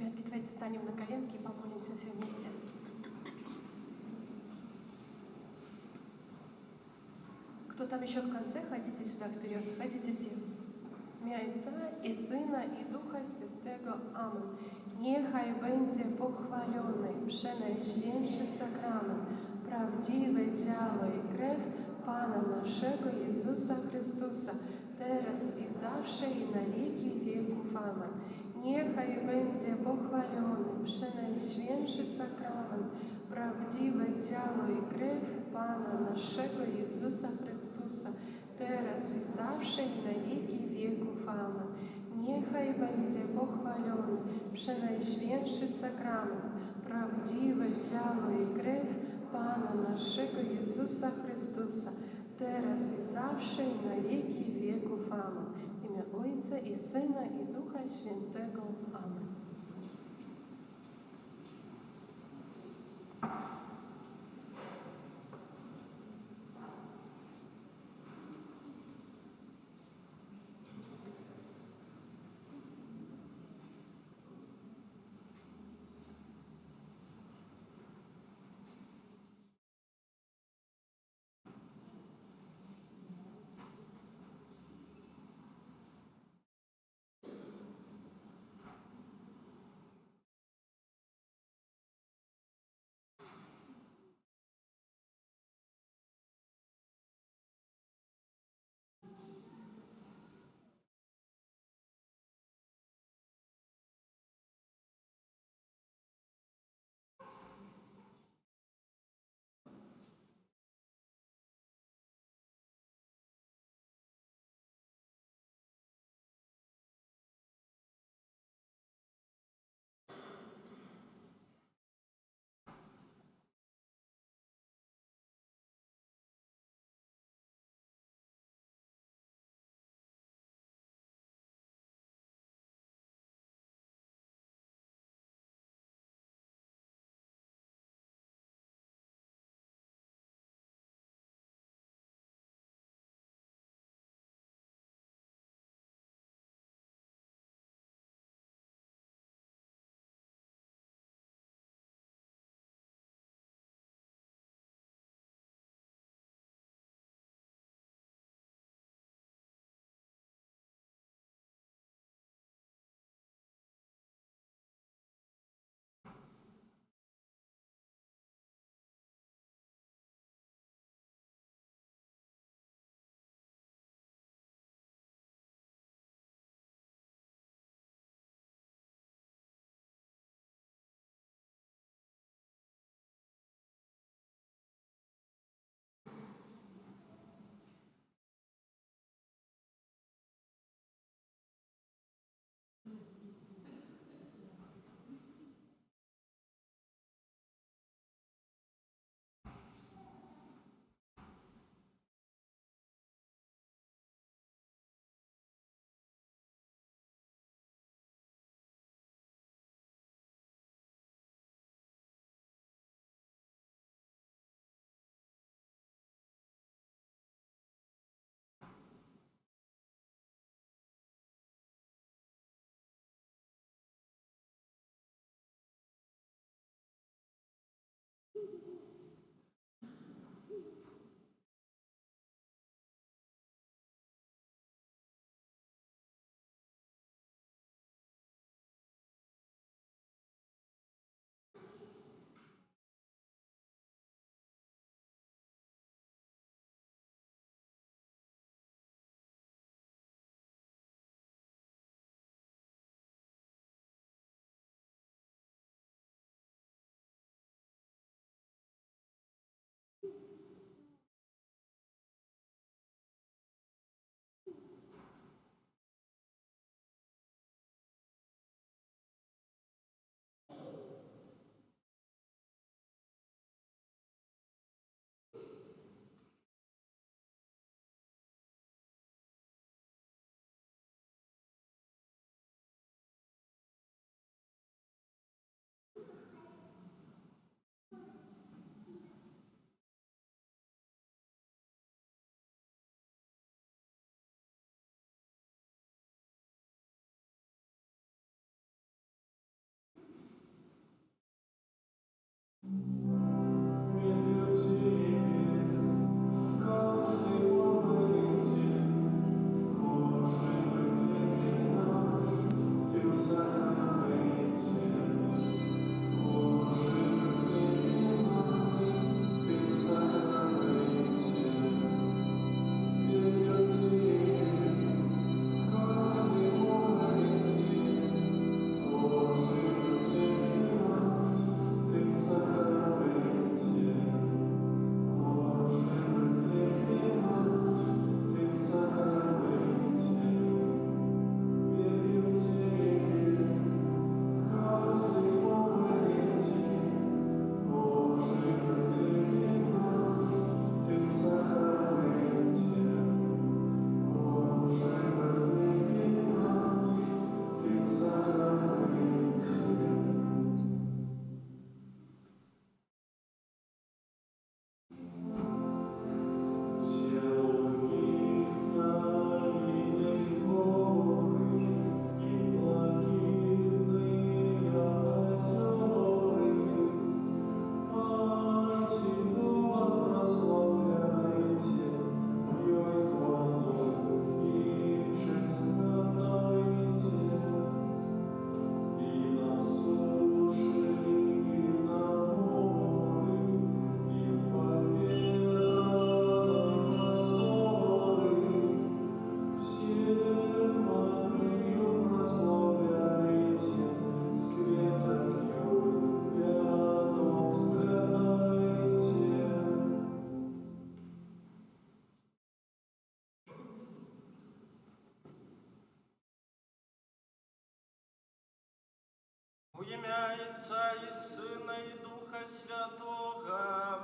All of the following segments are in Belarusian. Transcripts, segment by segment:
Ребятки, давайте станем на коленки и помолимся все вместе. Кто там еще в конце, ходите сюда вперед, ходите все. W imię Ojca i Syna i Ducha Świętego. Amen. Niechaj będzie pochwalony przenajświętszy sakrament, prawdziwe ciało i krew Pana naszego Jezusa Chrystusa, teraz i zawsze i na wieki wieków. Amen. Niechaj będzie pochwalony przenajświętszy sakrament, prawdziwe ciało i krew Pana naszego Jezusa Chrystusa, teraz i zawsze i na wieki wieków. Amen. Niechaj będzie pochwalony przenajświętszy sakrament, prawdziwe ciało i krew Pana naszego Jezusa Chrystusa, teraz i zawsze i na wieki wieków. Amen. W imię Ojca i Syna i Ducha Świętego. Amen. ім'я Отця і Сина, і Духа Святого.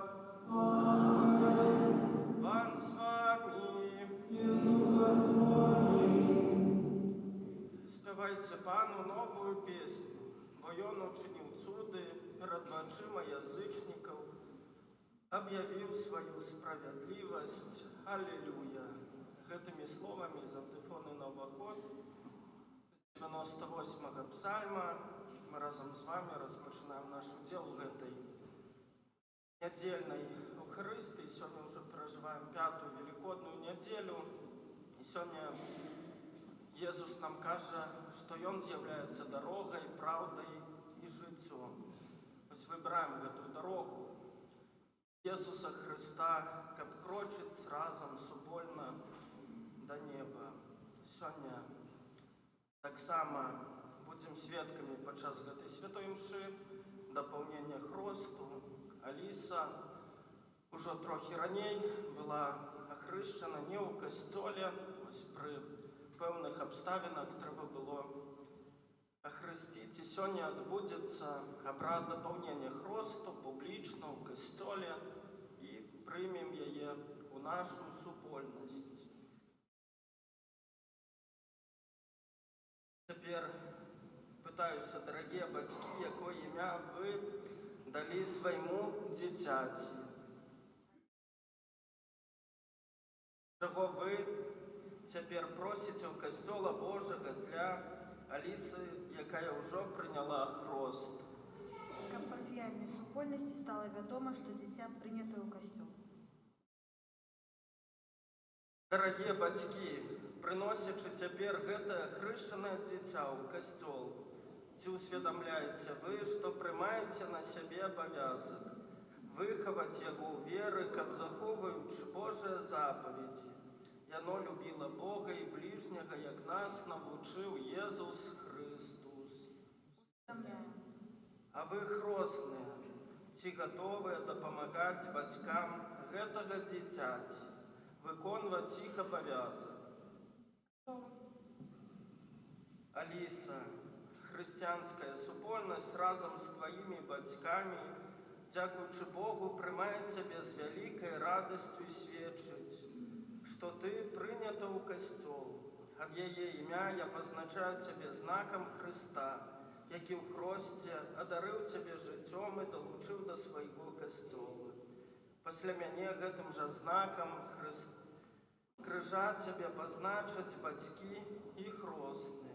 Пан з вами. Співайте Пану новую песню, бо Ён учинив цуди перед очима язичників, об'явив свою справедливость. Аллилуйя. Гэтымі словами з антифони на уваход з 98-го псальма мы разом з вами розпочинаємо наш удел в этой недельной Евхаристии. Сегодня уже проживаем 5-ю Великодную неделю. И сегодня Иисус нам каже, что Он з'является дорогой, правдой и життям. То есть выбираем эту дорогу Иисуса Христа, как крочить разом супольно до неба. Сегодня так само будем свідками подчас этой святой мши, дополнения хросту. Аліса уже трохи раней была охрещена не у костьолі, ось при певних обставинах треба було охрестити. І сьогодні відбудеться обряд доповнення хросту публічно у костьолі і приймемо її у нашу супольність. Тепер питаюся, дорогі батьки, яке ім'я ви дали своєму дитяті? Чого ви тепер просите у Костьола Божого для Аліси, яка вже прийняла хрост? Как по фіальній супольності стало відомо, що дитя прийнято у Костьол. Дорогие батьки, приносячи тепер гэта хрещене дитя у Костьол, ці усведомляете вы, что приймаете на себе обов'язок виховати його у віри, как заховуючи Божие заповіді. Яно любило Бога і ближнього, як нас навчив Єсус Христос. А ви, хрестні, ці готові допомагати батькам гэтага дитяті, виконувати їх обов'язок? Аліса, християнская супольность разом с твоими батьками, дякуючи Богу, приймає тебе з великою радостью і свідчить, що ти прийнята у Костьол. От її ім'я я позначаю тебе знаком Христа, який в хрості одарив тебе життям і долучив до свого Костьола. Після мене гэтим же знаком крижа тебе позначать батьки і хрестні.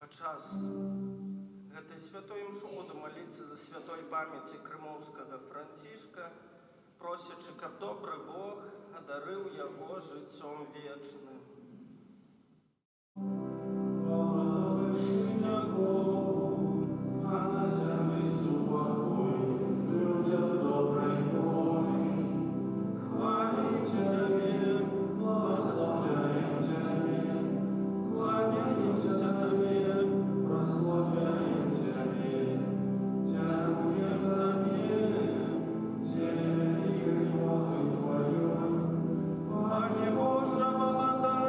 Подчас гэтай святой мшу буду молиться за святой памяти крымоўскага Францішка, просячы, каб добры Бог адарыў яго жыццём вечным. Пане Боже, молода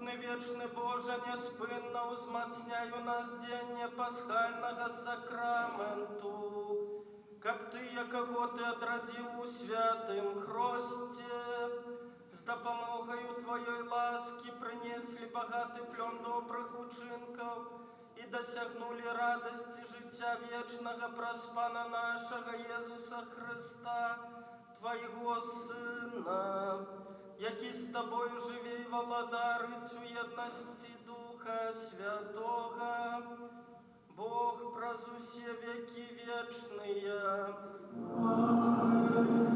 Працудны вечны Боже, неспынно узмацняю нас дзенне пасхальнага сакраменту, каб ты, якого ты адрадзіў у святым хросце, з дапамогаю твоей ласки принесли багаты плён добрых учынкаў і дасягнули радасці жыцця вечнага праз Пана нашага Езуса Христа, Твоего Сына, які з тобою живе і владарить у єдності Духа Святого, Бог праз усе веки вечные. Аминь.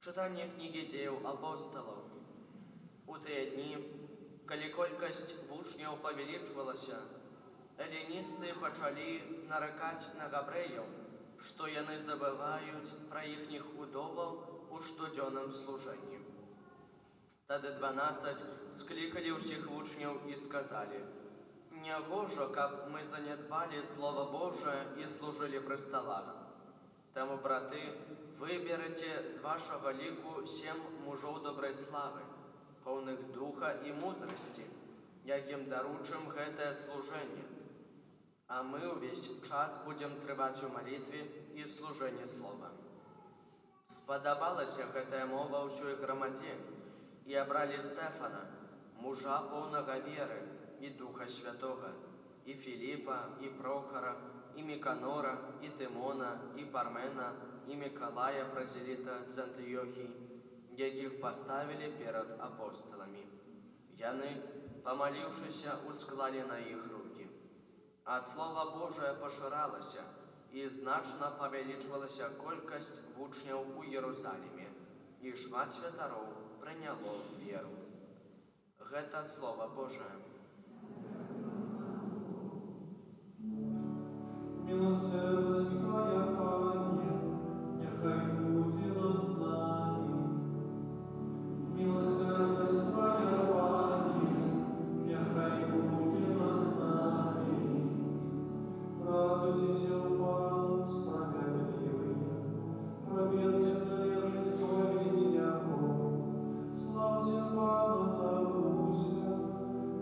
Читание книги Дзеяў апостолаў. У тыя дні, калі колькасць вучняў павялічвалася, эліністы пачалі наракаць на габрэяў, што яны забываюць пра іхніх удоваў у штодзённым служэнні. Тады 12 склікалі ўсіх вучняў і сказалі: «Нягожа, каб мы занядбалі Слова Божае і служылі пры сталах. Таму, браты, выберыце з вашага ліку 7 мужоў добрай славы, поўных духа і мудрасці, якім даручым гэтае служэнне. А мы ўвесь час будзем трываць у малітве і служэнні слова». Спадабалася гэтая мова ўсёй грамадзе, і абралі Стэфана, мужа поўнага веры і Духа Святога, і Філіпа, і Прохара, і Міканора, і Тимона, і Пармена, і Мікалая Празеліта з Антыёхіі, якіх паставілі перад апостоламі. Яны, памаліўшыся, усклалі на іх рукі. А Слова Божае пашыралася, і значна павялічвалася колькасць вучняў у Єрусаліме, і шмат святароў прыняло веру. Гэта Слова Божае. Милосердность Твоя, Пане, нехай буде над нами. Милосердность Твоя, Пане, нехай буде над нами. Радуйтесь, Пан, справедливые, праведным належит хвалить Его. Славьте Пана на Руся,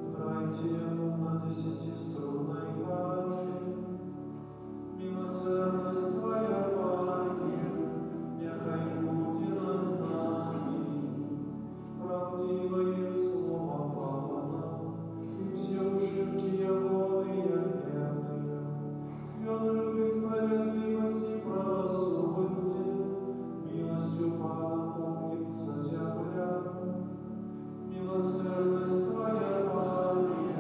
играйте Ему на 10-струнной арфе. Милосердность Твоя, Пане, нехай буде над нами. Правдивое слово Павла, и все ушибки Его верные. И Он любит справедливость и правосудие, милостью Пана помнится земля. Милосердность Твоя, Пане,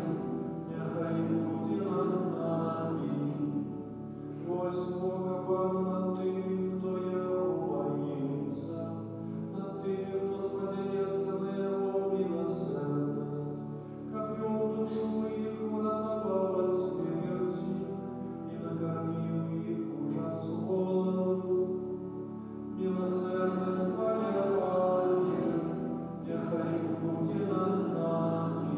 нехай буде над нами. Вось Бога, Пана, над тими, кто Его боится, над теми, кто споденется на Его милосердность, копьем душу их урятовал от смерти и накормил их ужас голоду. Милосердность Твоя, Пане, нехай буде над нами.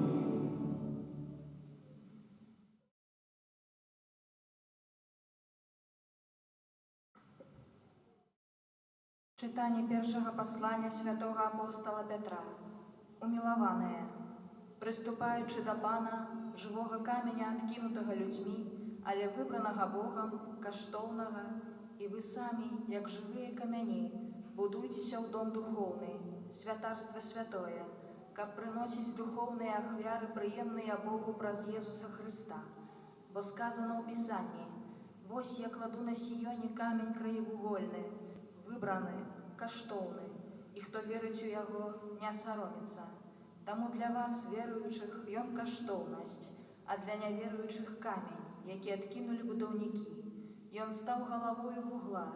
Читание первого послания святого апостола Петра. Умилованные, приступаючи до Пана, живого каменя, откинутого людьми, але выбранного Богом, каштовного, и вы сами, як живые камяни, будуйтеся в дом духовный, святарство святое, как приносить духовные ахвяры, приемные Богу праз Иисуса Христа. Бо сказано в Писании: «Вось я кладу на Сионе камень краевугольный, выбраны, каштоўны, і хто верыць у яго, не саромецца. Таму для вас, веруючых, ён каштоўнасць, а для няверуючых камень, які адкінулі будаўнікі. Ён стаў галавою вугла,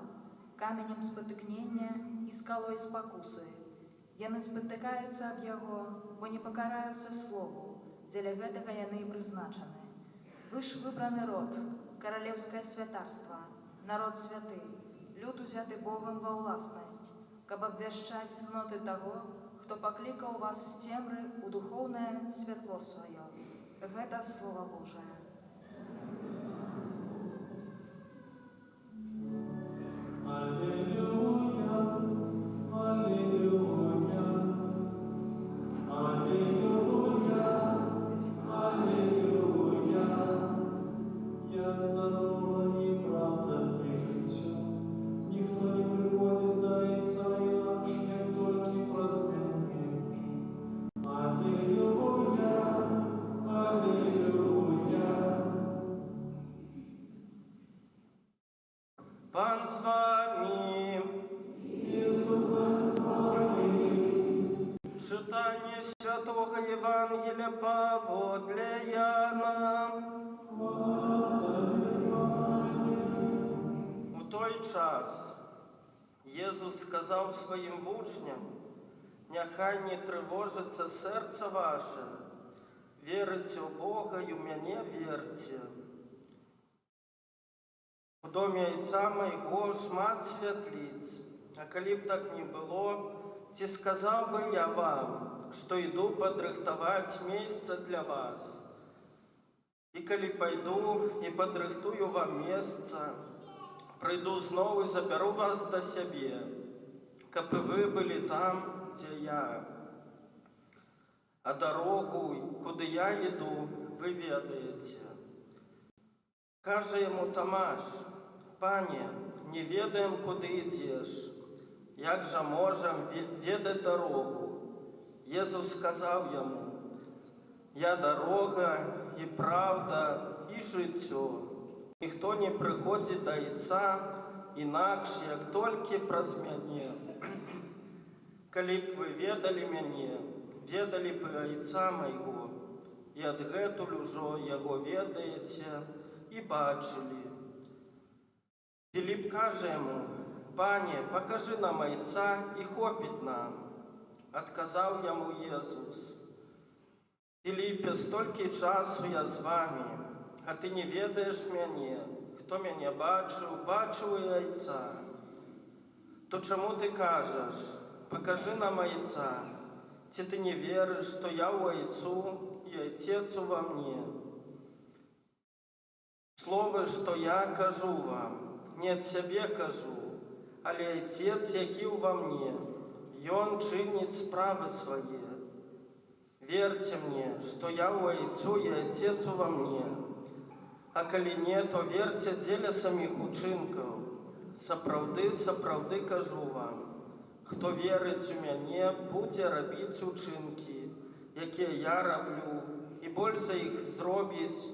каменем спатыкнення і скалой спакусы. Яны спатыкаюцца аб яго, бо не пакараюцца слову, дзеля гэтага яны і прызначаны. Вы ж выбраны род, каралеўскае святарства, народ святы, люд узяты Богом во власность, каб абвяшчаць цноты таго, хто паклікаў вас з цемры ў духоўнае святло сваё. Гэта Слова Божае. Аллилуйя, аллилуйя, аллилуйя, аллилуйя. Я дорога и правда и життя. Ніхто не приходить, здається, інакше, як тільки праз мене. Аллилуйя, аллилуйя. Пан з вами. Читание Святого Евангелия поводле Яна. У той час Єсус сказав своїм учням: «Нехай не тривожиться серце ваше, вірите у Бога і в мене вірте. У домі Отця Майго шмат святлиць, а калі б так не было, ці сказав би я вам, што іду падрыхтаваць месца для вас. І калі пайду і падрыхтую вам месца, прыйду зноў і забяру вас да сябе, каб і вы былі там, дзе я. А дарогу, куды я іду, вы ведаеце». Каже йому Тамаш: «Пане, не ведаем, куди ідеш. Як же можем ведать дорогу?» Єсус сказав йому: «Я дорога і правда і життя. Ніхто не приходить до Отця інакше, як тільки праз мене. Калі б ви ведали мене, ведали б Отця Майго, і адгэтуль ужо Яго ведаеце і бачили». Філіп каже йому: «Пане, покажи нам Отця, і хопить нам». Отказав йому Єсус: «Філіпе, стільки часу я з вами, а ти не ведаєш мене. Хто мене бачив, бачив і Отця. То чому ти кажеш: покажи нам Отця? Ці ти не віриш, що я у Отцу і Отець во мне? Слово, що я кажу вам, не от себе кажу, але Отец, який во мне, и Он чинит справы свои. Верьте мне, что я у Отцу и Отец во мне. А коли нет, то верьте деле самих учинков. Сапраўды, сапраўды кажу вам, хто верить у мяне, буде робити учинки, які я роблю, і больш за їх зробить,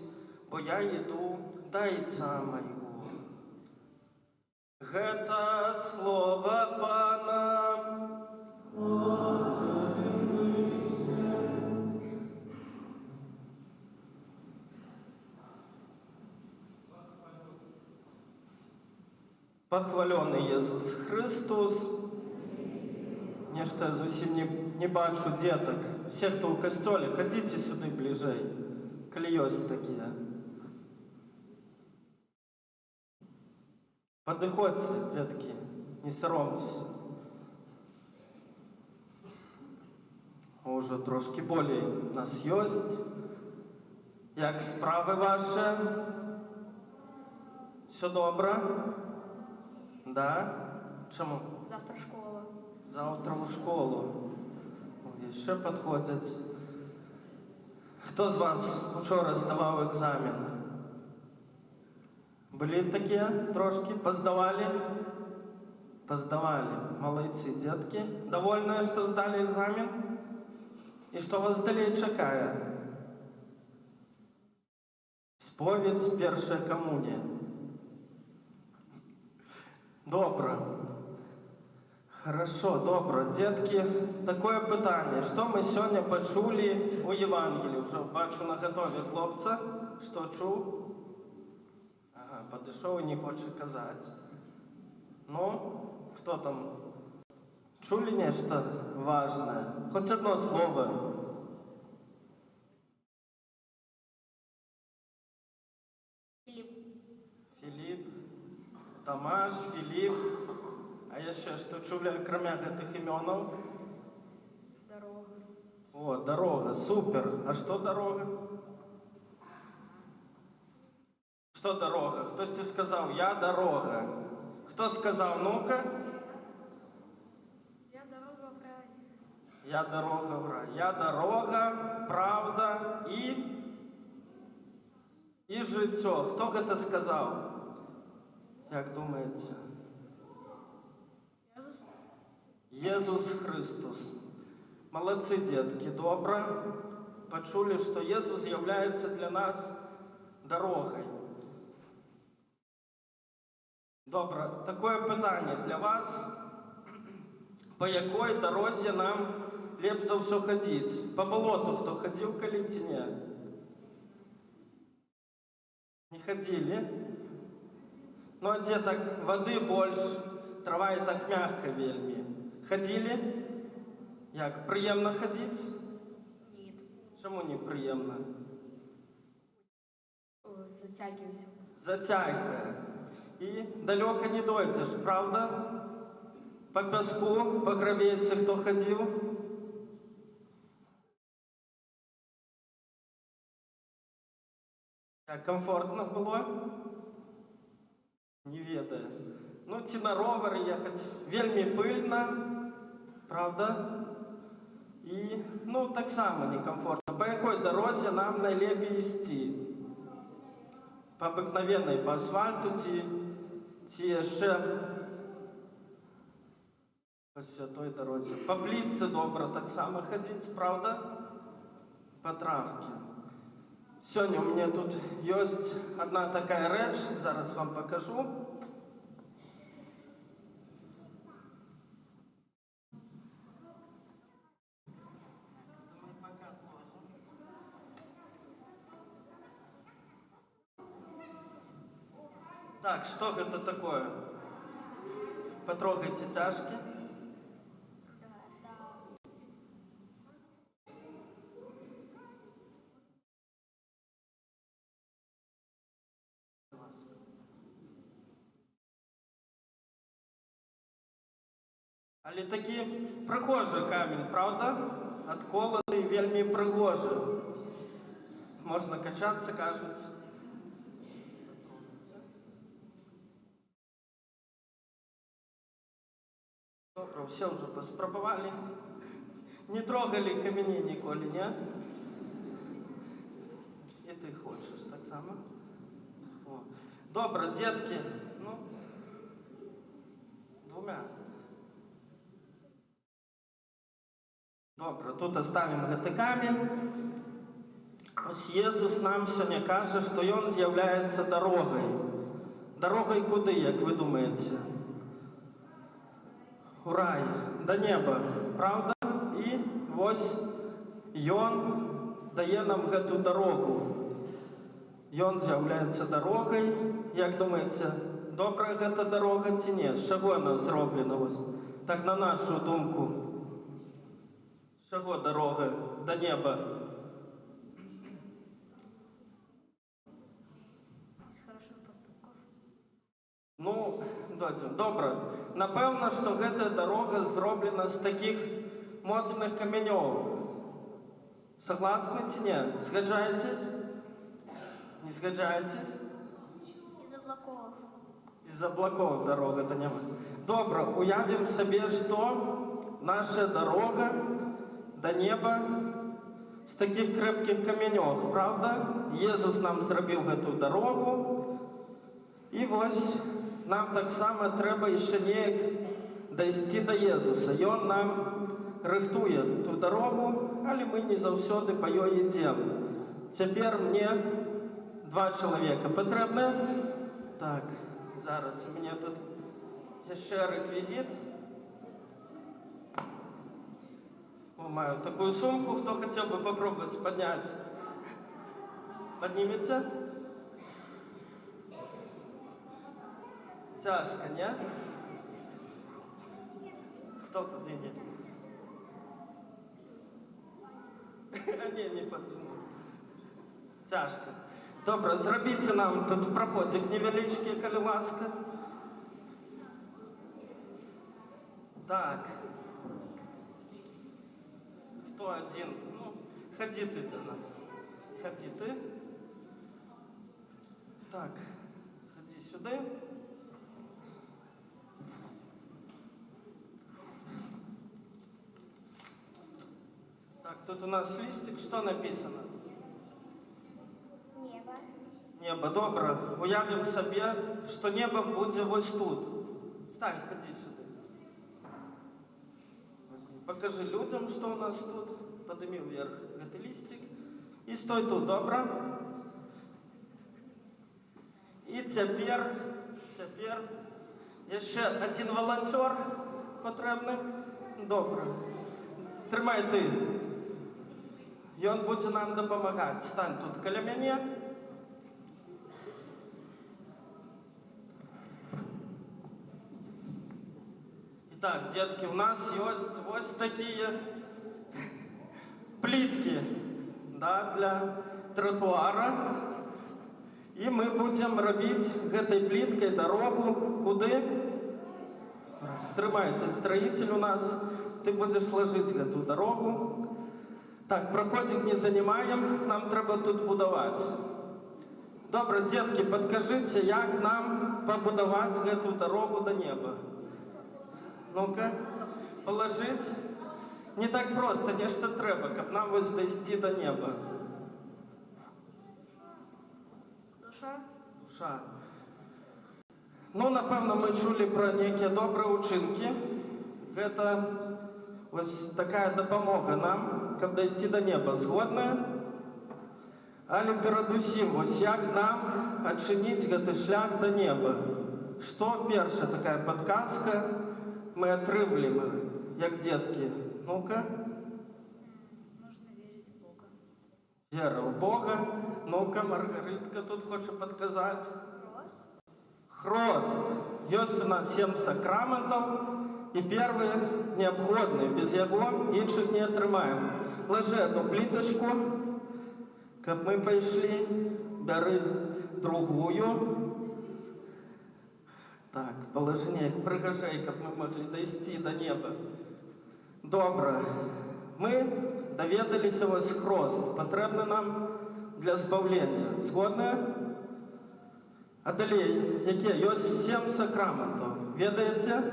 бо я йду до Отця Майго». Гэта слово Пана. Похвалений Єсус Христос. Нешта я зусім не бачу деток. Все, хто у костелі, ходіть сюди ближей, коли ёсць такие. Подыходьте, детки, не соромьтесь. Уже трошки болей нас ёсць. Як справи ваші? Все добре? Да? Чому? Завтра школа. Завтра у школу. О, ще підходять. Хто з вас вчора здавав екзамен? Були такі трошки? Поздавали? Поздавали. Молодці, детки. Довольны, що здали екзамен? І що вас далі чекає? Сповідь, перша комунія. Добре. Хорошо, добре. Детки, такое питання. Що ми сьогодні почули у Євангелії? Вже бачу на готові хлопця. Що чув? Ага, підійшов і не хоче казати. Ну, хто там? Чули нечто важне? Хоч одно слово. Филипп. Филипп, Тамаш, Филипп. А яшчэ што чулі акрамя гэтых імёнаў? Дорога. О, дорога, супер. А што дорога? Што дорога? Хтосьці сказаў, я дорога. Хто сказаў, ну-ка? Я дорога в рай. Я дорога в рай. Я дорога, правда і жыццё. Хто гэта сказаў? Як думаеце? Иисус. Езус Христос. Молодцы, детки, добра. Почули, что Иисус является для нас дорогой. Добре, такое питання для вас. По якой дорозі нам лепш за все ходить? По болоту хто ходив коли ці ні? Не ходили? Ну а где так воды больше, трава и так мягко вельми. Ходили? Як, приємно ходить? Нет. Чому не приємно? Затягивайся. Затягиває. І далеко не дойдеш, правда? По песку, по гравейці хто ходив? Як комфортно було? Не ведаю. Ну, ці на ровер ехать вельми пыльно, правда? І, ну, так само некомфортно. По якой дорозі нам найлепей ісці? По обыкновенной, по асфальту, ці яшчэ по святой дорозе. По плитце добра так само ходить, правда? По травке. Сёння у меня тут есть одна такая рэч, зараз вам покажу. Так, что это такое? Потрогайте тяжки. Але такі пригожий камінь, правда? Отколотий, вельми пригожий. Можна качатися, кажуть. Добре, все вже поспробували. Не трогали камені ніколи, ні? І ти хочеш так само? О. Добре, дітки, ну, двома. Добре, тут оставим гэты камень. Ось Єсус нам сьогодні каже, що Він з'являється дорогою. Дорогою куди, як ви думаєте? У рай, до неба, правда? І ось Ён дає нам гэту дорогу. Ён з'являється дорогою. Як думаєте, добра гэта дорога ці ні? З чого вона зроблена? Ось? Так на нашу думку. З чого дорога до неба? Из хороших поступков. Ну, добре. Напевно, що гэта дорога зроблена з таких моцних каменьов. Согласны ці ні? Згаджаєтесь? Не згаджаєтесь? Из облаков. Из облаков дорога до неба. Добре, уявим собі, що наша дорога до неба з таких крепких каменьов, правда? Єсус нам зробив гэту дорогу. І ось нам так само треба ще неяк дойти до Єсуса. І Він нам рихтує ту дорогу, але ми не завсёды по ёй йдемо. Тепер мені 2 чоловіка потрібні. Так, зараз у мене тут ще реквізит. О, маю такую сумку, кто хотел бы попробовать поднять. Поднимется? Тяжко, не? Кто поднимет? Не подниму. Тяжко. Добре, зробіть нам тут проходик невеличкий, коли ласка. Так. Кто один? Ну, ходи ты до нас. Ходи ты. Так, ходи сюда. Так, тут у нас листик. Что написано? Небо. Небо, добре. Уявим себе, что небо будет вот тут. Стань, ходи сюда. Покажи людям, что у нас тут. Подними вверх этот листик. И стой тут, добре? І тепер ще один волонтер потрібний. Добре. Тримай ти. І він буде нам допомагати. Стань тут біля мене. Итак, детки, у нас есть вот такие плитки, да, для тротуара. И мы будем робить этой плиткой дорогу куда? Тримай, ты строитель у нас, ты будешь ложить эту дорогу. Так, проходик не занимаем, нам треба тут будовать. Добре, детки, подкажите, як нам побудовать эту дорогу до неба? Ну-ка, положить. Не так просто, нечто треба, как нам ось дойти до неба. Душа. Ну, напевно, ми чули про некі добрі учинки. Це ось така допомога нам, щоб дійти до неба. Згодна? Але передусім, ось як нам відчинити цей шлях до неба? Що перша така підказка ми отримали, як дітки? Ну-ка. Нужно верить в Бога. Вера в Бога. Ну-ка, Маргаритка тут хочет подсказать. Хрост. Есть у нас 7 сакраментов, и первый необходный. Без его інших не отримаем. Ложи одну плиточку, как мы пошли, бери другую. Так, положи як пригажей, как мы могли дойти до неба. Добре. Мы доведались ось хрост. Потрібно нам для збавлення. Згодне? А далі, яке? Є 7 сакраментів. Ведаєте?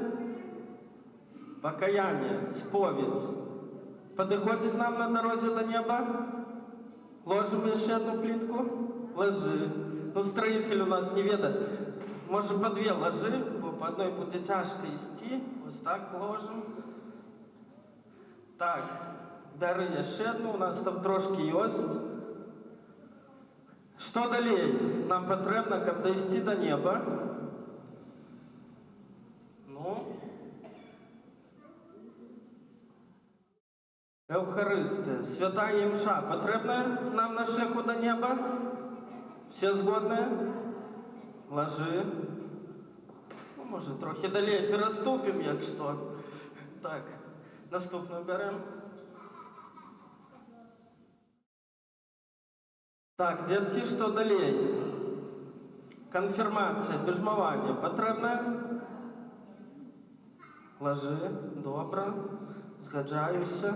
Покаяние, сповідь. Подходит нам на дорозі до неба? Ложим ще одну плитку? Ложи. Ну, строитель у нас не ведает. Може, по 2 ложи, бо по одной буде тяжко йти. Ось так ложим. Так, бери ще одну, у нас там трошки є. Що далі нам потрібно, щоб дійти до неба? Ну? Евхаристія, свята ємша. Потрібна нам на шляху до неба? Всі згодні? Ложи. Ну, може, трохи далі переступимо, якщо. Так, наступну беремо. Так, детки, что далее? Конфирмация, бежмование потрібне? Ложи, добре, згаджаюся.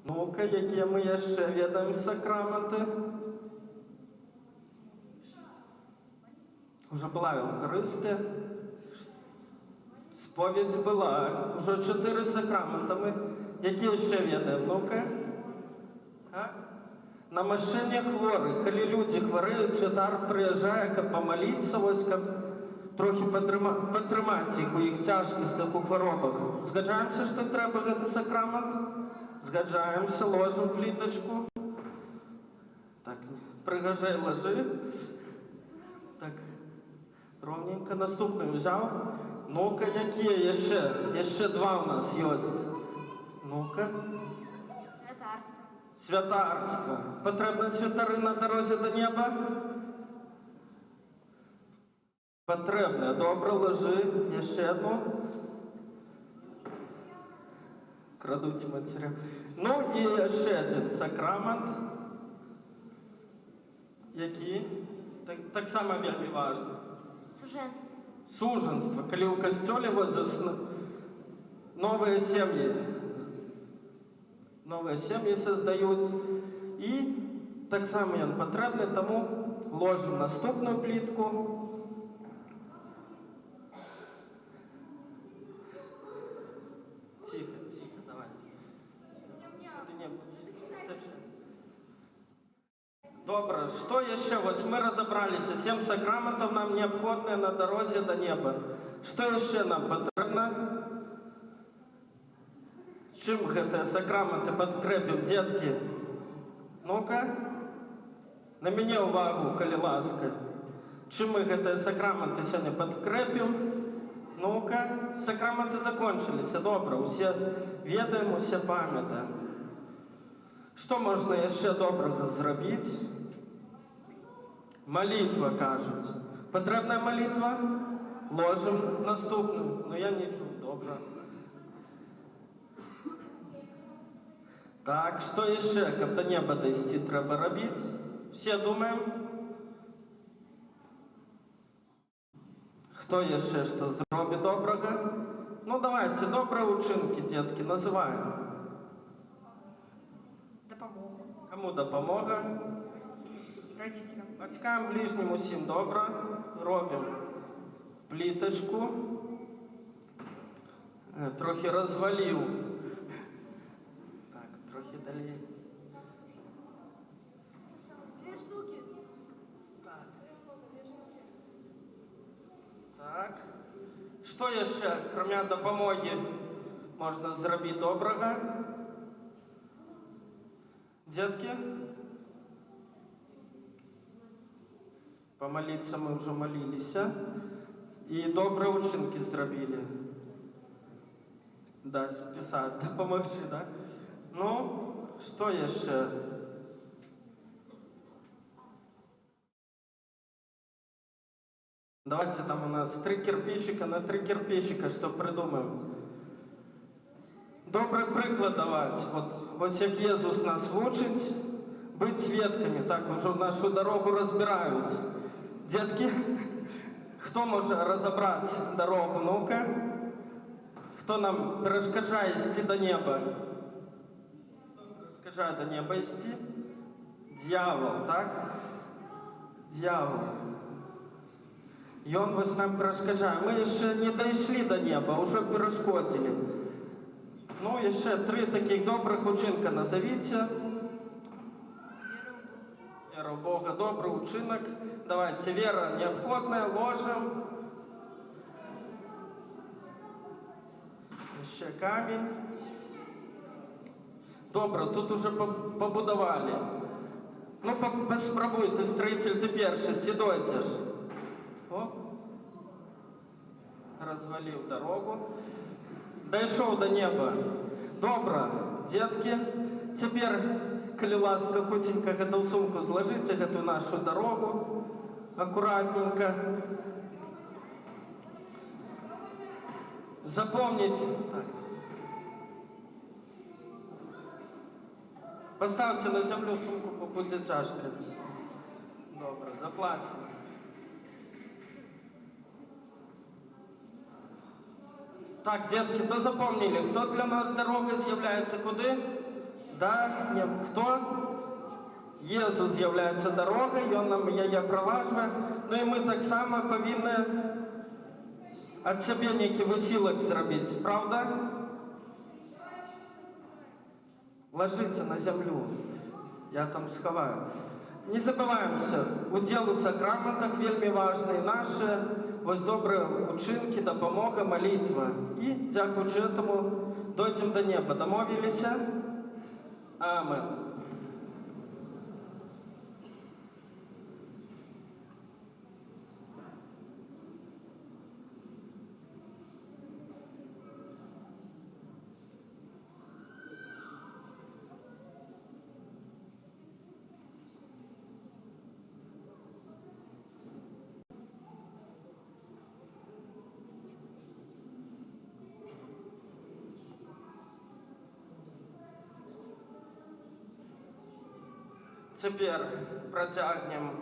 Ну-ка, які ми ще ведаємо сакраменти? Уже була Евхаристія. Сповідь була. Уже 4 сакрамента ми. Які ще ведаємо? Ну-ка. А? На машине хворі, коли люди хворіють, святар приїжджає, каб помолитися, ось каб трохи підтримати їх у їх тяжкостях, у хворобах. Згаджаємося, що треба цей сакрамент? Згаджаємося, ложимо плиточку. Так, пригажай, ложи. Так, ровненько. Наступний взяв. Ну-ка, які ще? Ще 2 у нас є. Ну-ка. Святарство. Святарство. Потрібні святари на дорозі до неба? Потрібне. Добре, ложи. Ще одну. Крадуть матеря. Ну і ще один сакрамент. Який? Так само вельми важливо. Суженство. Суженство. Коли у костюлі ось новые семьи создаюць. І так само ён патрэбны, таму ложым наступную плітку. Тихо, давай. Ты не будь. Добре, что еще? Вот мы разобрались, 7 сакраментов нам необходны на дорозе до неба. Что еще нам потрібно? Чим гэтыя сакраменты падкрэпім, дзеткі? Ну-ка, на мяне ўвагу, калі ласка. Чым мы гэтыя сакраменты сёння падкрэпім? Ну-ка, сакраменты закончыліся, добра, усе ведаем, усе памятаем. Што можна яшчэ добрага зрабіць? Молитва, кажуць. Патрэбная молитва? Ложым наступную. Ну я не чуў, добра. Так, што яшчэ, каб да неба дайсці, трэба рабіць? Все думаем? Хто яшчэ што зробіць добрага? Ну давайте, добрыя учынкі, дзеткі, называем. Дапамога. Каму дапамога? Родителям. Бацькам, ближнім усім добра. Робім плітачку. Трохи разваліў. Так, трохи далей. 2 штуки. Так. Што яшчэ, акрамя дапамогі, можна зрабіць добрага? Дзеткі? Помолиться мы уже молились, и добрые учинки зробили. Да, списать, да, помогчи, да? Ну, что еще? Давайте там у нас 3 кирпичика на 3 кирпичика, что придумаем. Добрый приклад давать. Вот як Иисус нас учить, быть свідками. Так, уже нашу дорогу разбирают. Детки, хто може розібрати дорогу? Ну-ка. Хто нам перешкоджає йти до неба? Перешкоджає до неба йти? Дьявол, так? Дьявол. І він вас нам перешкоджає. Ми ще не дійшли до неба, вже перешкодили. Ну, ще 3 таких добрих учинка назовіться. Вера в Бога, добрый учинок. Давайте, вера необходная, ложим. Еще камень. Добре, тут уже побудовали. Ну, спробуй, ты строитель, ты перший, ці дойдеш. О, развалил дорогу. Дійшов до неба. Добре, детки, теперь, коли ласка, хутенько гэту сумку зложите, гэту нашу дорогу, аккуратненько. Запомните. Так. Поставьте на землю сумку, бо буде тяжко. Добре, заплатим. Так, детки, то запомнили, хто для нас дорога з'являється куди? Да, не, хто? Єсус з'являється дорогою, Він нам її пролажує. Ну і ми так само повинні від себе некий висілок зробити, правда? Ложиться на землю, я там сховаю. Не забываемся, удел у сакраментах вельми важный наши, ось добрые учинки, допомога, молитва. И, дякуючи этому, дойдем до неба. Домовились? Амен. Цяпер працягнем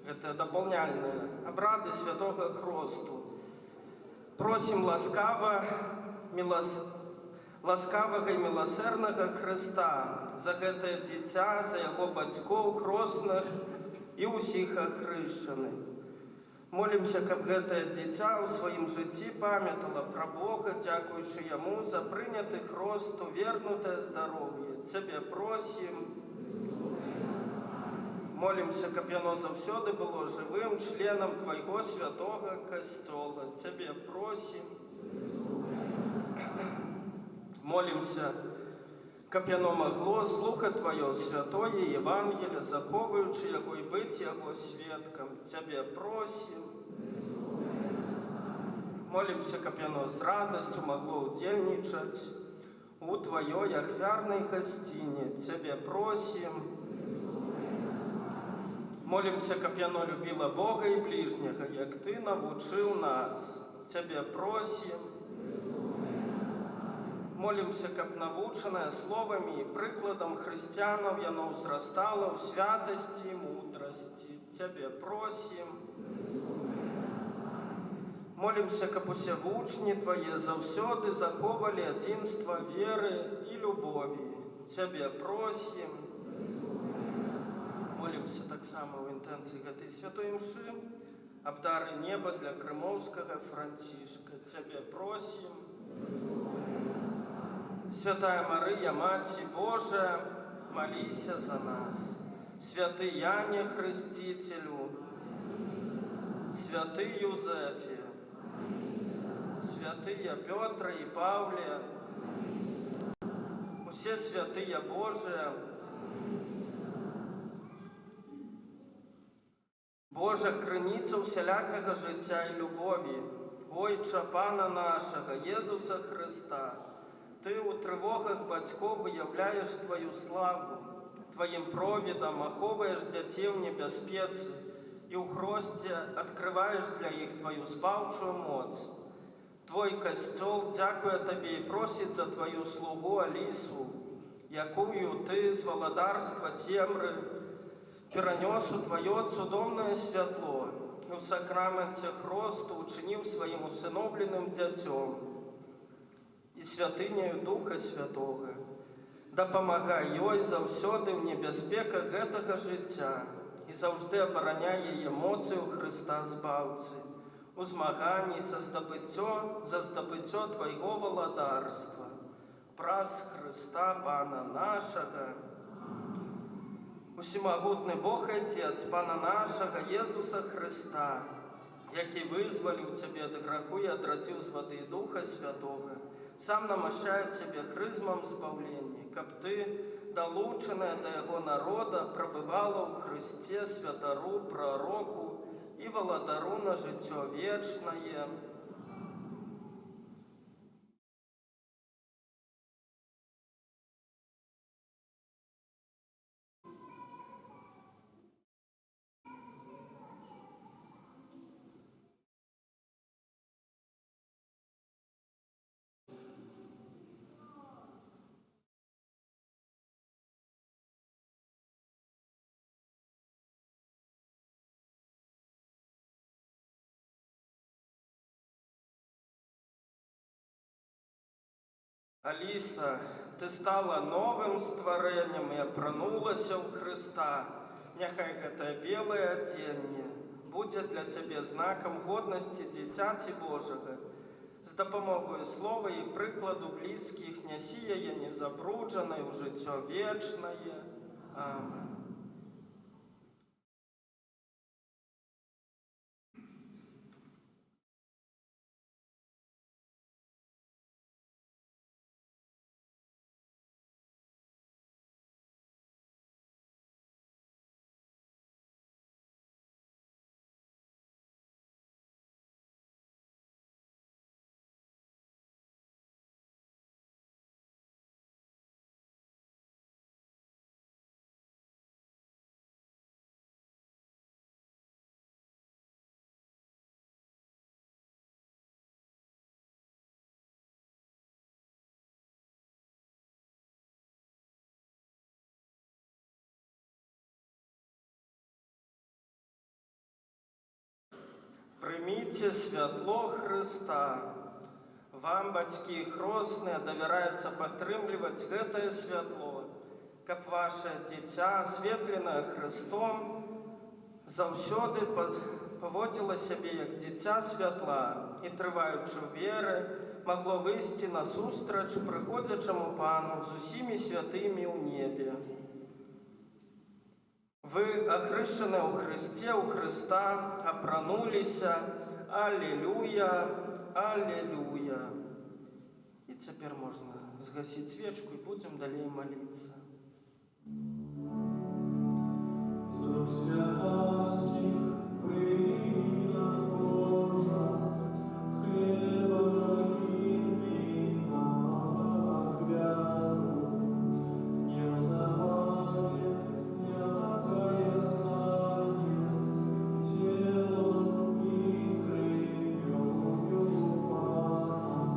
гэта дапаўняльныя абрады святога хросту. Просім ласкава ласкавага і міласэрнага Хрыста, за гэтае дзіця, за яго бацькоў, хросных і ўсіх ахрышчаных. Молімся, каб гэтае дзіця ў сваім жыцці памятала пра Бога, дзякуючы яму за прыняты хрост, увернутае здароўе. Цябе просім. Молімся, каб яно заўсёды было жывым членам Твайго святога касцёла. Цябе просім. Молімся, каб яно магло слухаць Тваё святое Евангелие, захоўваючы яго і быць яго сведкам. Цябе просім. Молімся, каб яно з радасцю магло ўдзельнічаць у Тваёй ахвярнай гасціне. Цябе просім. Молімся, каб яно любіла Бога і бліжняга, як Ты навучыў нас. Цябе просім. Молімся, каб навучанае словамі і прыкладам хрысціянаў яно ўзрастала ў святасці і мудрасці. Цябе просім. Молімся, каб усе вучні Твае заўсёды захоўвалі адзінства веры і любові. Цябе просім. Молімся таксама ў інтэнцыі гэтай святой імшы аб дары неба для крымоўскага Францішка. Цябе просім. Святая Марыя, Маці Божая, маліся за нас. Святы Яне Хрысціцелю, святы Юзефе, святыя Пётра і Паўле, усе святыя Божыя, Божа, крыніца ўсялякага жыцця і любові, Ойча Пана нашага, Езуса Хрыста, Ты ў трывогах бацькоў выяўляеш Тваю славу, Тваім провідам ахоўваеш дзяцей у небяспецы і ў хросце адкрываеш для іх Тваю спаўчую моц. Твой касцёл дзякуе Табе і просіць за Тваю слугу Алісу, якую Ты з валадарства цемры перанёс у Тваё цудоўнае святло і ў сакраменце хросту учыніў сваім усыновленым дзяцём і святыняю Духа Святога. Дапамагай ёй заўсёды ў небяспеках гэтага жыцця і заўжды абараняй яе моцы ў Хрыста Збаўцы, у змаганні за здабыццё Твайго валадарства. Праз Хрыста Пана нашага, усімагутны Бог Отец Пана нашага Езуса Хрыста, які вызваліў Цябе ад граху і адрадзіў з вады і Духа Святога, сам намашчае Цябе хрызмам збаўлення, каб Ты, далучаная да Яго народа, прабывала ў Хрысце святару, прароку і валадару на жыццё вечнае. Аліса, Ты стала новым стварэннем і апранулася ў Хрыста. Няхай гэтае белае адзенне будзе для Цябе знакам годнасці дзіцяці Божага. З дапамогою слова і прыкладу блізкіх нясі яе незабруджанай у жыццё вечнае. Амен. Прыміце святло Хрыста. Вам, бацькі і хросныя, давяраецца падтрымліваць гэтае святло, каб ваше дзіця, асветленае Христом, заўсёды паводзіла сябе як дзіця святла і, трываючы веры, магло выйсці насустрач прыходзячаму Пану з усімі святымі ў небе. Вы, ахрышчаныя ў Христе, ў Христа, апрануліся. Аллилуйя, аллилуйя. І цяпер можна згасіць свечку і будзем далей маліцца. Зроб святарских, прими наш Боже, хлеба и вина отвяру, не взывание, някое стане, телом и кровью Пана.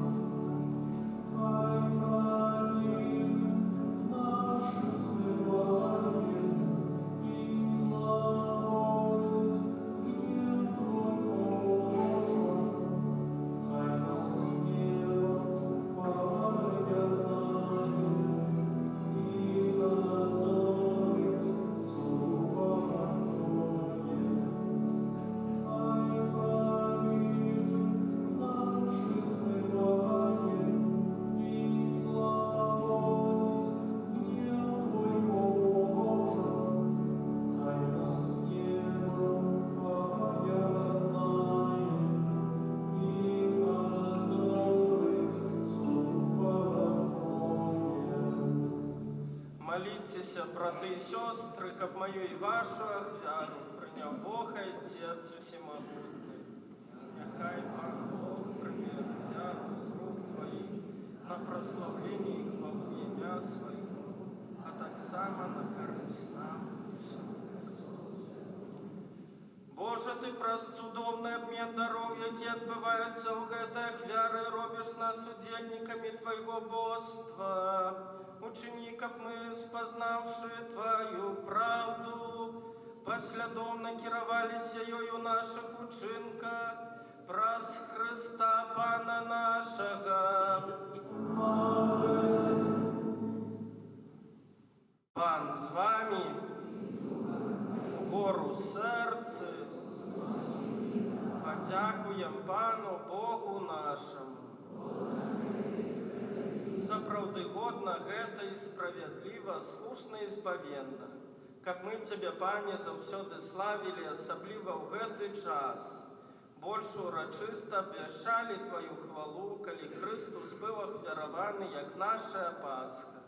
Хай правит наше взывание, и зловодит гнев Твой, Боже. Хай нас с неба погоняет, и готовит супокоение. Хай правит наше взывание, и зловодит гнев Твой, Боже. Хай нас с неба погоняет, и готовит супокоение. Моліться, брати і сестри, каб мою і вашу ахвяру прийняв Бог Отець Усемогутний. Нехай Пан Бог прийме ахвяру з рук Твоїх на прославлення і хвалу ім'я Своєго, а так само на користь нам усім. Боже, Ты праз цудоўны абмен дароў, які адбываюцца ў гэтай ахвяры, робіш нас удзельнікамі Твайго боства. Учини, каб мы, спознавши Твою правду, послідовно кіравалися ёю у наших учинках, праз Христа Пана нашого. Пан з вами, гору серце, подякуем Пану Богу нашему. Сапраўды годна гэта і справядліва, слушна і збавенна, каб мы Цябе, Пане, заўсёды славілі, асабліва ў гэты час. Больш урачыста абвяшчалі Тваю хвалу, калі Христус быў ахвяраваны, як наша Пасха.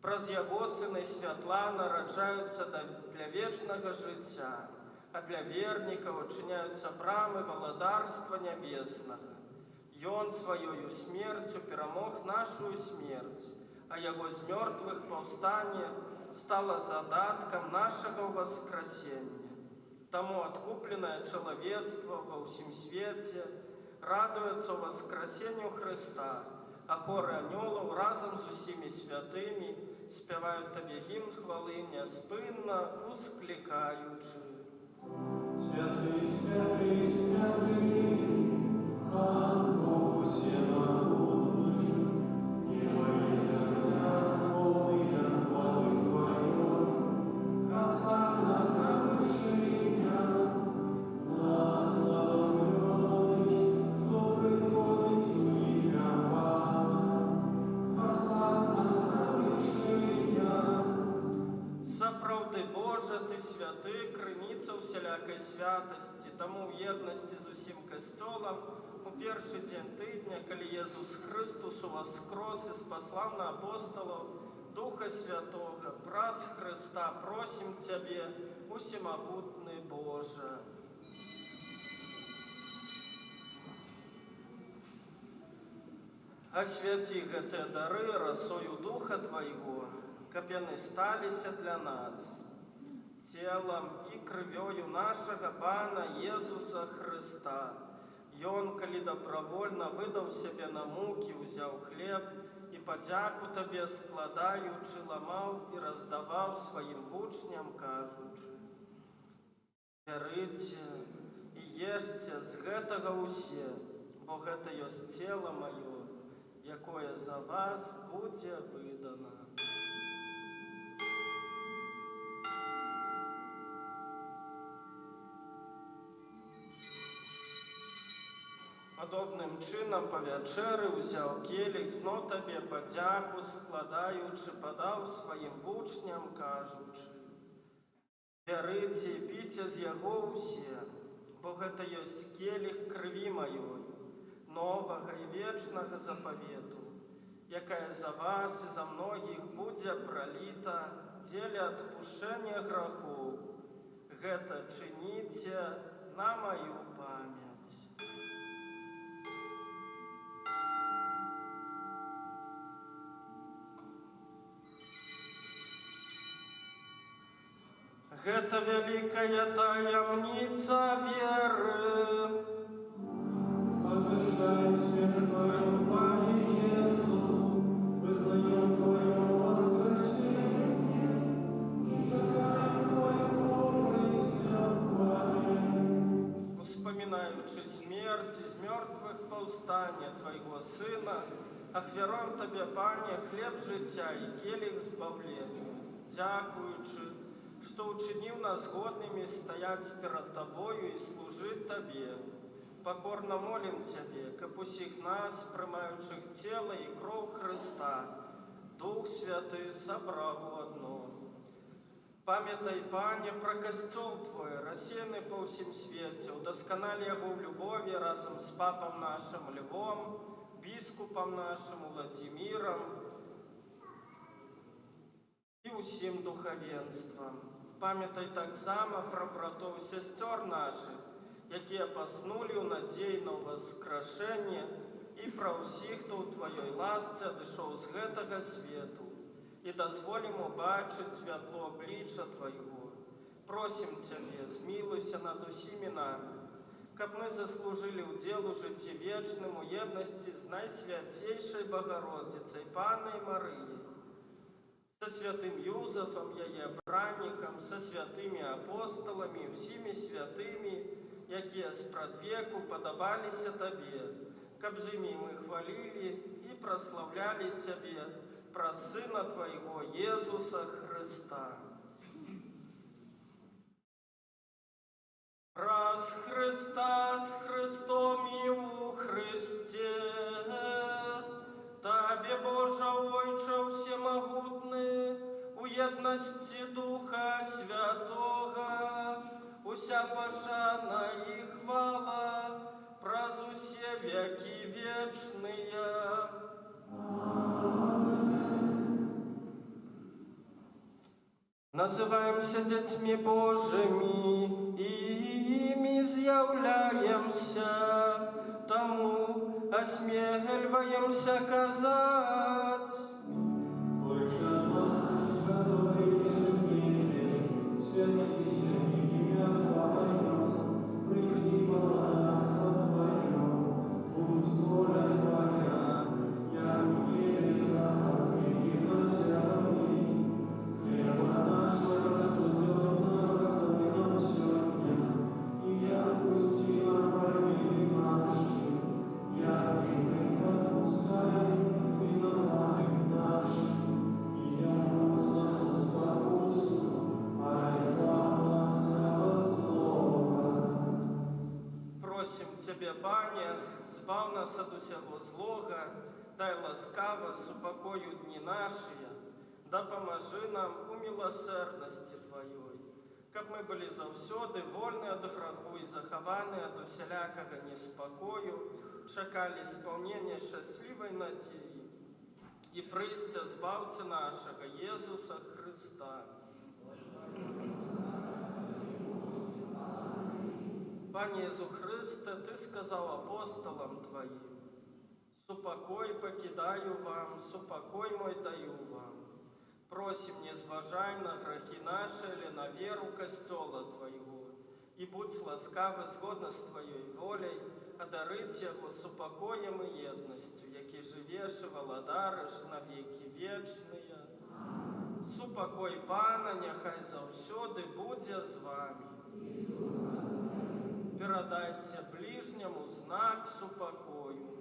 Праз Яго Сына святла нараджаюцца для вечнага жыцця, а для вернікаў адчыняюцца брамы валадарства нябеснага. Ён сваёю смерцю перамог нашу смерць, а Яго з мёртвых паўстанне стала задаткам нашага воскресення. Таму адкупленае чалавецтва ва ўсім свеце радуецца ў воскресенню Христа, а хоры анёлаў разам з усімі святымі спяваюць Табе гімн хвалы, няспынна усклікаючы. Святый, святый, святый, Пан Бог всемогутный, небо и земля полные хвалы Твоей. Хосанна на вершинах, благословенный, кто приходит в имя Пана. Хосанна на вершинах. Сапраўды, Боже, Ты святы, крыніца ўсялякай святасці, таму ў еднасці з усім касцёлам у першы дзень тыдня, калі Езус Христус уваскрос і спаслаў на апосталаў Духа Святога, праз Христа просім Цябе, усемагутны Боже. Асвяці гэтыя дары расою Духа Твайго, каб яны сталіся для нас целам і крывёю нашага Пана Езуса Христа. Ён, калі добровольна выдаў сябе на мукі, узяў хлеб і падзяку Табе складаючы, ламаў і раздаваў сваім вучням, кажучы: «Бярыце і ешце з гэтага ўсе, бо гэта ёсць цела маё, якое за вас будзе выдана. Падобным чынам па вячэры ўзяў келіх, зноў табе падзяку складаючы, падаў сваім вучням, кажучы: «Бярыце і піце з яго ўсе, бо гэта ёсць келіх крыві маёй, новага і вечнага запавету, якая за вас і за многіх будзе праліта дзеля адпушчэння грахоў. Гэта чыніце на маю памяць». Гэта вялікая таямніца веры. Обещаем смерть Твою, Пане Иисус, вызнаем Твое воскресение и чекаем Твоего присягания. Успоминаючи смерть из мертвых повстання Твоего Сына, ахвяруем Тебе, Пане, хлеб життя і келих збавлення, дякуючи, что учинил нас годными стоять перед Тобою и служить Тебе. Покорно молим Тебе, как усіх нас, приймаючих тело и кров Христа, Дух Святый собрав у одно. Памятай, Пане, про костел Твой, рассеянный по всем свете, удосконали его в любови разом с папом нашим Львом, біскупом нашим Владимиром и усім духовенством. Памятай так само про братов и сестер наших, якія паснули ў надзеі на воскрешение, и про усіх, хто ў Твоей ласце адышоў з гэтага свету, и дозволим убачить святло обличчя Твоего. Просим Тебе, змилуйся над усіми нами, каб мы заслужили удел у житті вечным у єдності з Найсвятейшей Богородицей, Панной Марией, со святым Юзефом, яе бранником, со святыми апостолами и всеми святыми, якія спрадвеку падабаліся Табе, каб з імі мы хвалили и прославляли Тебе праз Сына Твоего Иисуса Христа. Праз Христа с Христом и у Христе, Табе, Боже Ойче всемогутный, у єдності Духа Святого, уся пошана и хвала, праз усе веки вечные. Называемся детьми Божьими, и ими з'являемся, тому осмеливаемся казать. Отче наш, который есть в небе, святися имя Твое, приди царство Твое, будь воля Твоя, як у небе, так и на земле. Хлеба нашего ежедневного дай нам сегодня, и отпусти нам вины наши, як и мы отпускаем виноватым нашим, и не вводь нас в искушение, а избавь нас от злого. Просим Тебе, Пане, збав нас от усього злога, дай ласкаво супокою дні наші, да поможи нам у милосердности Твоей, каб мы были завсёды вольны от граху и захованы от усялякого неспокою, чекали исполнения счастливой надеи и прийстя збавця нашего Иисуса Христа. Пане Иисус Христе, Ты сказал апостолам Твоим: «Супокой покидаю вам, супокой мой даю вам». Просим, не зважай на грехи наши или на веру Костола Твоего, и будь ласкавы згодно с Твоей волей, одарить Его супокоем и едностью, які живеш и володариш на веки вечные. Супокой Пана, нехай завсёды буде з вами. передайте ближнему знак супокою.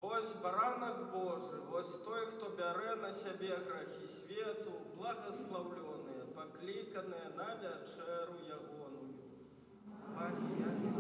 Ось баранок Божий, ось той, хто бере на себе грехи свету, благословленные, покликанные на вечеру ягоную. Пані, я не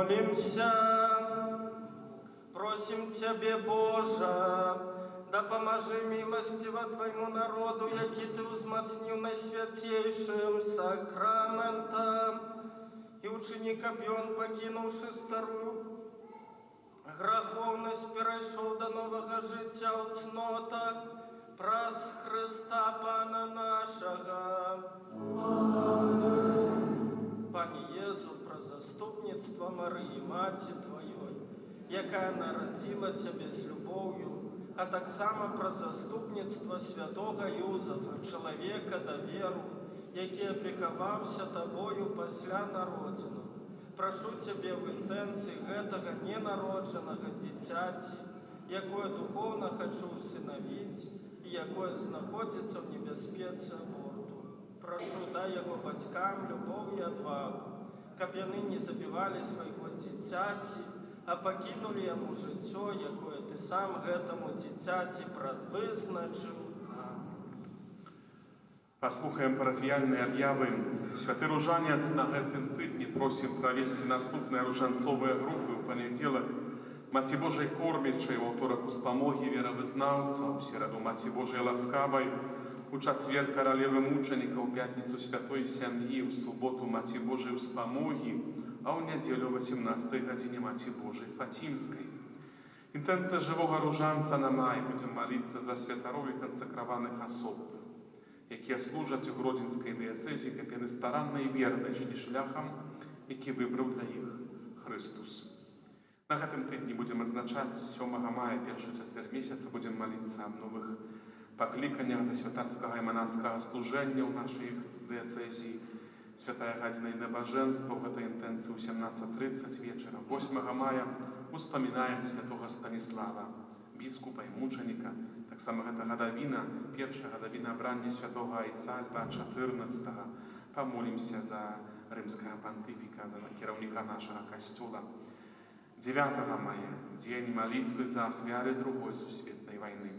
Помолимся. Просим Тебе, Боже, да поможи милостиво Твоему народу, який Ты узмацнил найсвятейшим сакраментом, и ученик Опион, покинувши старую граховность, перейшов до нового життя у цнотах, праз Христа Пана нашого. Пані Єзу, про заступництво Марії, Маті Твоєї, яка народила Тебе з любов'ю, а так само про заступництво святого Юзефа, чоловіка довіру, який опікувався Тобою після народження. Прошу Тебе в інтенції этого ненародженого дитяті, якое духовно хочу усиновити, і якое знаходиться в небезпеці аборту. Прошу, дай його батькам любов і відвагу, каб вони не забивали свого дитяті, а покинули йому життя, якое Ти сам гэтому дитяті предвизначив. Паслухаем парафіяльныя аб'явы. Святы ружанец на гэтым тыдні просім правесці наступныя ружанцовыя групы ў панядзелак Маці Божай кормячай, у аўторак успамогі веравызнаўцаў, у сераду Маці Божай ласкавай, у чацвер каралевы мучаніка, у пятніцу святой сям'і, у суботу Маці Божай успамогі, а ў нядзелю 18 гадзіне Маці Божай Фацімскай. Інтэнцыя жывога ружанца на май будзем маліцца за святароў і кансакраваных асоб, якія служаць у Гродзенскай дыяцэзе, каб яны старанна і верна ішлі шляхам, які выбраў для іх Хрыстус. На гэтым тыдні будзем адзначаць 7 мая, першы чацвер месяца, будзем маліцца аб новых пакліканнях да святарскага і манаскага служэння ў нашай дыяцэзіі. Святая гадзіна і набажэнства ў гэтай інтэнцыі ў 17:30 вечара. 8 мая успамінаем святога Станіслава, біскупа і мучаніка. Таксама гэта гадавіна, першая гадавіна абрання святога айца Льва XIV. Памолімся за рымскага пантыфіка, за кіраўніка нашага касцёла. 9 мая, дзень малітвы за ахвяры Другой сусветнай вайны.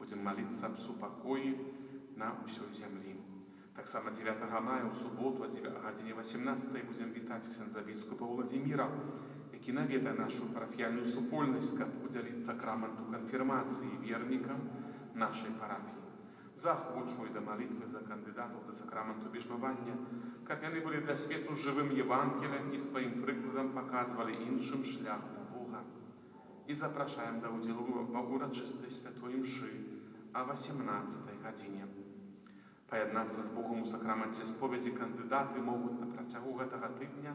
Будзем маліцца аб супакоі на ўсёй зямлі. Таксама 9 мая, у суботу, о гадзіне 18 будзем вітаць ксяндза біскупа Владзіміра, які наведае нашу парафіяльную супольнасць, каб удзяліць сакраменту канфірмацыі вернікам нашай парафіі. Заахвочваю да малітвы за кандыдатаў да сакраменту бежмавання, каб яны былі для свету жывым Евангелем і сваім прыкладам паказвалі іншым шлях да Бога. І запрашаем да ўдзелу ва ўрачыстай святой імшы а 18 гадзіне. Паяднацца з Богом у сакраменце споведзі кандыдаты могуць на працягу гэтага тыдня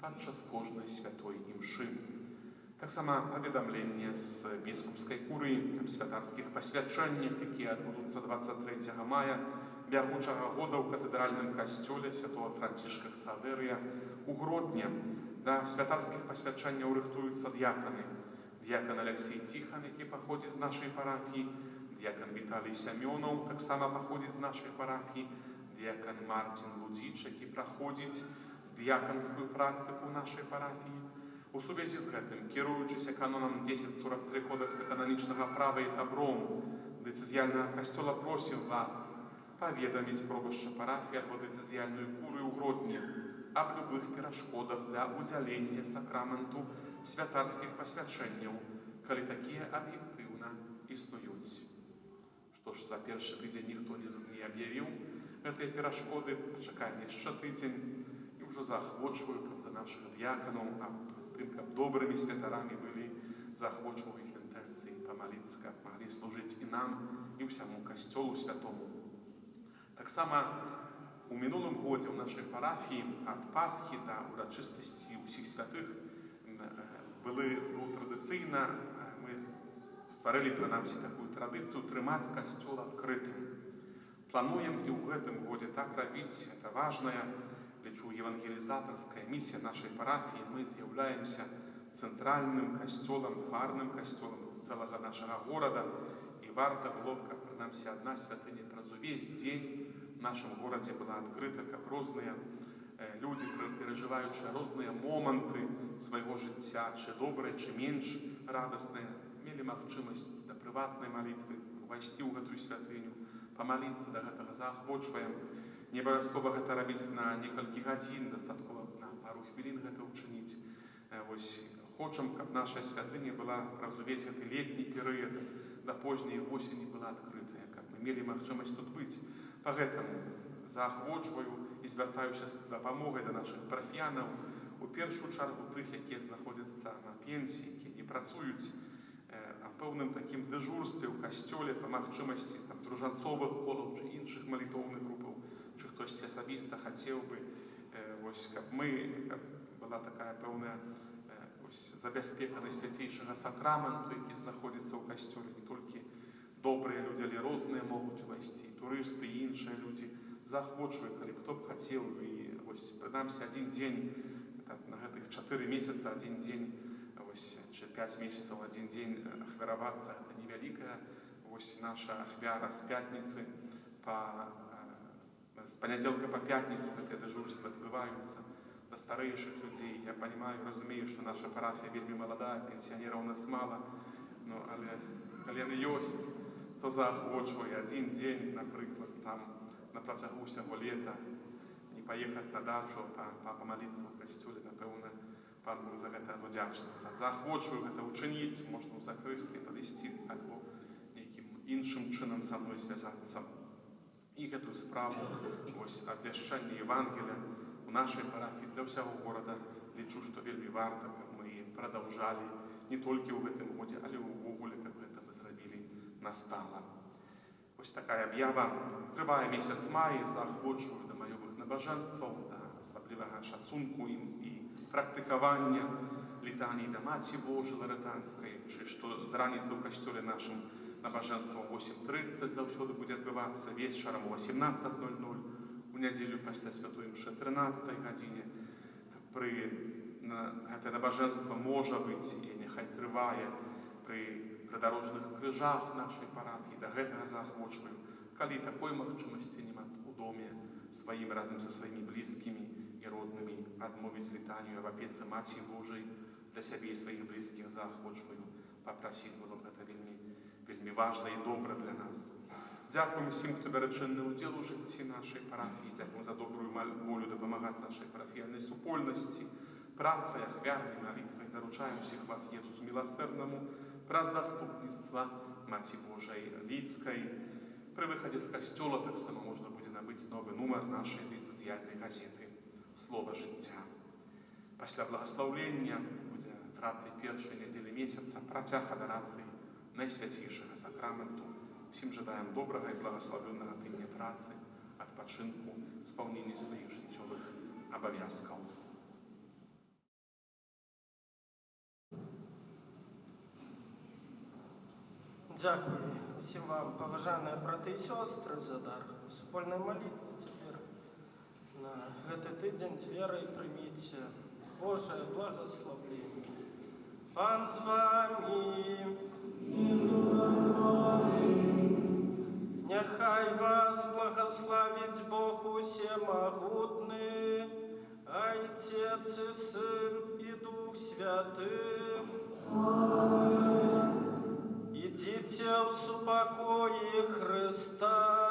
падчас кожнай святой імшы. Таксама паведамленне з біскупскай курыі аб святарскіх пасвячэннях, якія адбудуцца 23 мая бягучага года ў катэдральным касцёле святого Францішка Ксаверыя у Гродні. Да святарскіх пасвячэнняў рыхтуюцца д'яканы. Д'якан Алексей Ціхан, які паходзіць з нашай парафіі, д'якан Віталій Сямёнаў таксама паходзіць з нашай парафіі, д'якан Марцін Лудзіч, які праходзіць д'яканскую практыку нашай парафіі. У сувязі з гэтым, кіруючыся канонам 1043 Кодекса кананічнага права і табром дыцэзіяльнага касцёла, просім вас паведаміць пробашча парафіі альбо дыцэзіяльную курыю ў Гродні аб любых перашкодах для ўдзялення сакраменту святарскіх пасвячэнняў, калі такія аб'ектыўна існуюць. Што ж, за першы тыдзень ніхто не аб'явіў гэтыя перашкоды, чакаем яшчэ тыдзень і ўжо заахвочваю, каб за нашых д'яканаў, аб тым, каб добрымі святарамі былі, заахвочваю іх інтэнцыі памаліцца, каб маглі служыць і нам, і ўсяму касцёлу святому. Таксама у мінулым годзе ў нашай парафіі ад Пасхі да ўрачыстасці ўсіх святых традыцыйна мы стварылі, прынамсі, такую традыцыю трымаць касцёл адкрытым. Плануем і ў гэтым годзе так рабіць, это важная, лічу, евангелізатарская місія нашай парафіі. Мы з'яўляемся цэнтральным касцёлам, фарным касцёлам цэлага нашага горада, і варта было б, каб, прынамсі, адна святыня праз увесь дзень в нашым горадзе была адкрыта, каб розныя людзі, перажываючыя розныя моманты свайго жыцця, чы добрыя, чы менш радасныя, мелі магчымасць да прыватнай малітвы увайсці ў гэтую святыню, памаліцца, да гэтага заахвочваем. Не абавязкова гэта рабіць на некалькі гадзін, дастаткова на пару хвілін гэта ўчыніць. Вось хочам, каб наша святыня была праз увесь гэты летні перыяд да позняй восені была адкрытая, каб мы мелі магчымасць тут быць. Пагэтаму заахвочваю і звяртаюся з дапамогай да нашых парафіянаў, у першую чаргу тых, якія знаходзяцца на пенсіі, якія не працуюць, а пэўным такім дэжурстве ў касцёле па магчымасці дружанцовых колаў чи іншых малітоўных групаў, чи хтосьці асабіста хацеў бы, каб была такая пэўная забяспека найсвяцейшага сакраменту, які знаходзіцца ў касцёле. Не толькі добрыя людзі, але розныя могуць увайсці, турысты і іншыя людзі. Заахвочваю, калі хто б хацеў, і прынамсі адзін дзень, на гэтых 4 месяца адзін дзень, чи 5 месяцаў адзін дзень ахвяравацца, гэта невялікая наша ахвяра з пятніцы з панядзелка па пятніцу гэтыя дэжурствы адбываюцца. Да старэйшых людзей. Я понимаю, разумею, што наша парафія вельмі маладая, пенсіянераў у нас мала, але калі яны ёсць, то заахвочваю адзін дзень, напрыклад, там на працягу ўсяго лета не паехаць на дачу, памаліцца ў касцёле, напэўна, пан Бог за гэта адудзячыцца. Заахвочваю гэта ўчыніць, можна ў закрысці падысці альбо нейкім іншым чынам са мной звязацца. І гэтую справу абвяшчання Евангелія у нашай парафіі для ўсяго горада лічу, што вельмі варта, каб мы прадаўжалі не толькі ў гэтым годзе, але ўвогуле, каб гэта мы зрабілі настала. Вось такая аб'ява. Трывае месяц май, заахвочваю да маёвых набажэнстваў, да асаблівага шацунку і практыкавання літаній да Маці Божай ларэтанскай, чи што з раніцы ў касцёле нашым набажэнства ў 8:30 заўсёды будзе адбывацца, вечарам у 18:00, у нядзелю пасля святой імшы 13 гадзіне. Гэтае набажэнства можа быць і няхай трывае пры прыдарожных крыжах нашай парафіі. Да гэтага заахвочваю. Калі такой магчымасці няма у доме сваім разам са сваімі блізкімі і роднымі адмовіць літанію аб апецы Маці Божай для сябе і сваіх блізкіх, заахвочваю папрасіць, было гэта вельмі важна і добра для нас. Дзякуем усім, хто бярэ чынны ўдзел у жыцці нашай парафіі. Дзякуем за добрую волю дапамагаць нашай парафіяльнай супольнасці, працай, ахвярай, малітвай. Даручаем усіх вас Езусу міласэрнаму праз заступніцтва Маці Божай Лідскай. Пры выхадзе з касцёла таксама можна будзе набыць новы нумар нашай дыяцэзіяльнай газеты «Слова жыцця». Пасля благаслаўлення будзе з рацыі першай нядзелі месяца працяг адарацыі найсвяцейшага сакраменту. Усім жадаем добрага і благаславёнага тыдня працы, адпачынку, спаўнення сваіх жыццёвых абавязкаў. Дякую усім вам, паважаныя браты і сёстры, за дар супольнай малітвы. Цяпер на гэты тыдзень з верай прыміце Божае благаслаўленне. Пан з вамі. Няхай вас благословить Бог усемогутный, Отец и Сын и Дух Святый. Идите в супокое Христа.